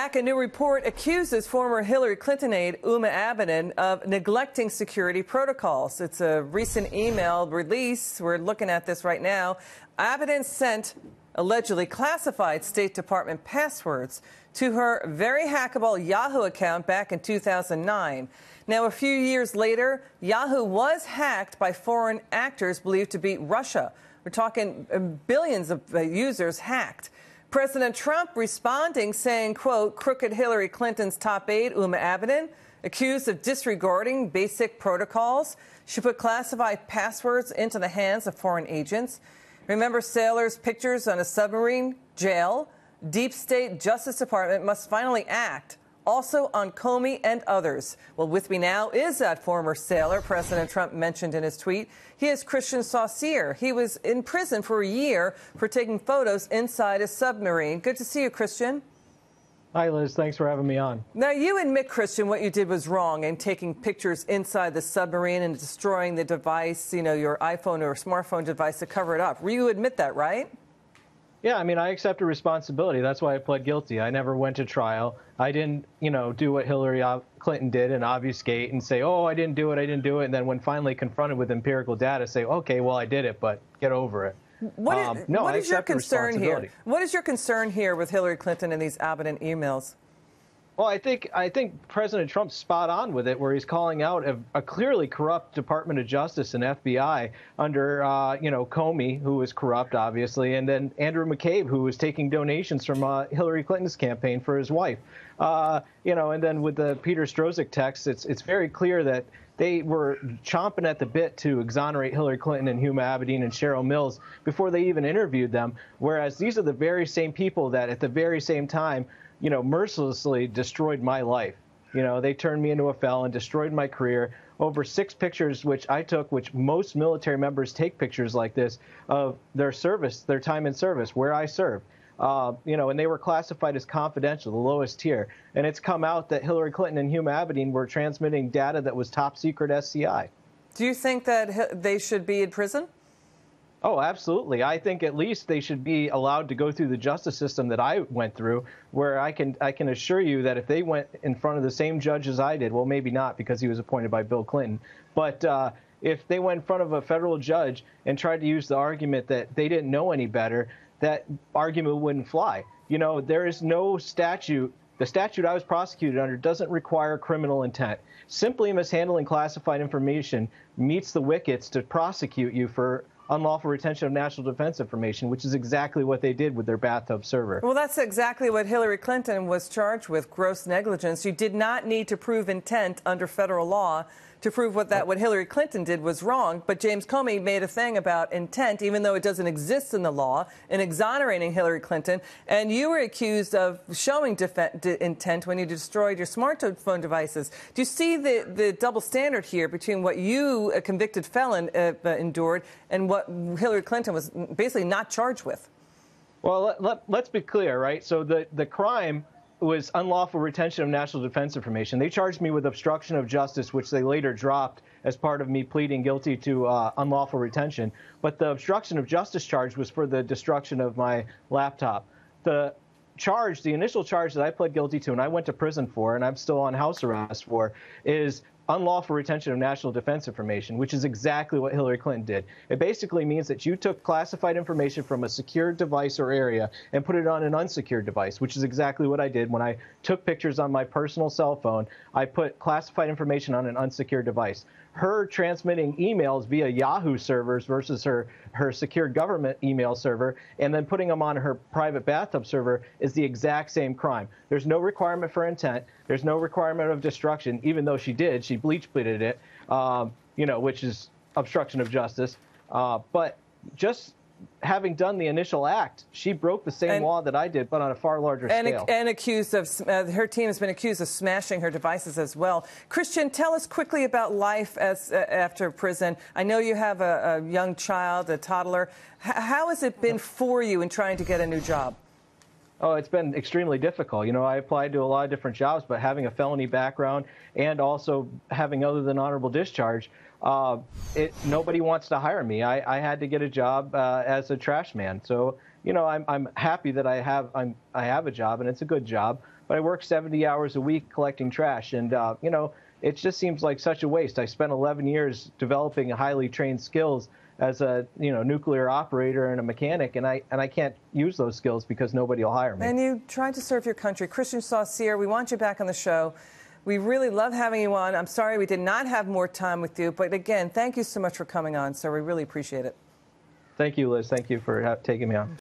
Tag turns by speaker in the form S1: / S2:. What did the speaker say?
S1: A new report accuses former Hillary Clinton aide Huma Abedin of neglecting security protocols. It's a recent email release. We're looking at this right now. Abedin sent allegedly classified State Department passwords to her very hackable Yahoo account back in 2009. Now, a few years later, Yahoo was hacked by foreign actors believed to be Russia. We're talking billions of users hacked. President Trump responding, saying, quote, crooked Hillary Clinton's top aide, Huma Abedin, accused of disregarding basic protocols. She put classified passwords into the hands of foreign agents. Remember sailors' pictures on a submarine? Jail. Deep State Justice Department must finally act. Also on Comey and others. Well, with me now is that former sailor President Trump mentioned in his tweet. He is Kristian Saucier. He was in prison for a year for taking photos inside a submarine. Good to see you, Kristian.
S2: Hi, Liz. Thanks for having me on.
S1: Now, you admit, Kristian, what you did was wrong in taking pictures inside the submarine and destroying the device, you know, your iPhone or smartphone device to cover it up. You admit that, right?
S2: Yeah, I mean, I accepted responsibility. That's why I pled guilty. I never went to trial. I didn't, do what Hillary Clinton did and obfuscate and say, oh, I didn't do it. And then when finally confronted with empirical data, say, okay, well, I did it, but get over it.
S1: What is your concern here? What is your concern here with Hillary Clinton and these Abedin emails?
S2: Well, I think President Trump's spot on with it, where he's calling out a clearly corrupt Department of Justice and FBI under, Comey, who was corrupt, obviously, and then Andrew McCabe, who was taking donations from Hillary Clinton's campaign for his wife. And then with the Peter Strzok text, it's very clear that they were chomping at the bit to exonerate Hillary Clinton and Huma Abedin and Cheryl Mills before they even interviewed them, whereas these are the very same people that at the very same time mercilessly destroyed my life. They turned me into a felon, destroyed my career. Over 6 pictures which I took, which most military members take pictures like this, of their service, their time in service, where I served. And they were classified as confidential, the lowest tier. And it's come out that Hillary Clinton and Huma Abedin were transmitting data that was top secret SCI. Do
S1: you think that they should be in prison?
S2: Oh, absolutely. I think at least they should be allowed to go through the justice system that I went through, where I can assure you that if they went in front of the same judge as I did, well, maybe not because he was appointed by Bill Clinton, but if they went in front of a federal judge and tried to use the argument that they didn't know any better, that argument wouldn't fly. There is no statute. The statute I was prosecuted under doesn't require criminal intent. Simply mishandling classified information meets the wickets to prosecute you for unlawful retention of national defense information, which is exactly what they did with their bathtub server.
S1: Well, that's exactly what Hillary Clinton was charged with, gross negligence. You did not need to prove intent under federal law to prove what Hillary Clinton did was wrong. But James Comey made a thing about intent, even though it doesn't exist in the law, in exonerating Hillary Clinton. And you were accused of showing intent when you destroyed your smartphone devices. Do you see the double standard here between what you, a convicted felon, endured and what Hillary Clinton was basically not charged with?
S2: Well, let's be clear, right? So the crime was unlawful retention of national defense information. They charged me with obstruction of justice, which they later dropped as part of me pleading guilty to unlawful retention. But the obstruction of justice charge was for the destruction of my laptop. The initial charge that I pled guilty to and I went to prison for, and I'm still on house arrest for, is unlawful retention of national defense information, which is exactly what Hillary Clinton did. It basically means that you took classified information from a secured device or area and put it on an unsecured device, which is exactly what I did when I took pictures on my personal cell phone. I put classified information on an unsecured device. Her transmitting emails via Yahoo servers versus her secured government email server and then putting them on her private bathtub server is the exact same crime. There's no requirement for intent. There's no requirement of destruction, even though she bleach pleaded it, which is obstruction of justice. But just having done the initial act, she broke the same law that I did, but on a far larger scale.
S1: And accused of, her team has been accused of smashing her devices as well. Kristian, tell us quickly about life after prison. I know you have a young child, a toddler. How has it been for you in trying to get a new job?
S2: Oh, it's been extremely difficult. I applied to a lot of different jobs, but having a felony background and also having other than honorable discharge, nobody wants to hire me. I had to get a job as a trash man. So, I'm happy that I have a job and it's a good job. but I work 70 hours a week collecting trash. And, you know, it just seems like such a waste. I spent 11 years developing highly trained skills as a, you know, nuclear operator and a mechanic, and I can't use those skills because nobody will hire me.
S1: And you tried to serve your country. Kristian Saucier, we want you back on the show. We really love having you on. I'm sorry we did not have more time with you, but again, thank you so much for coming on, sir. We really appreciate it.
S2: Thank you, Liz. Thank you for taking me on.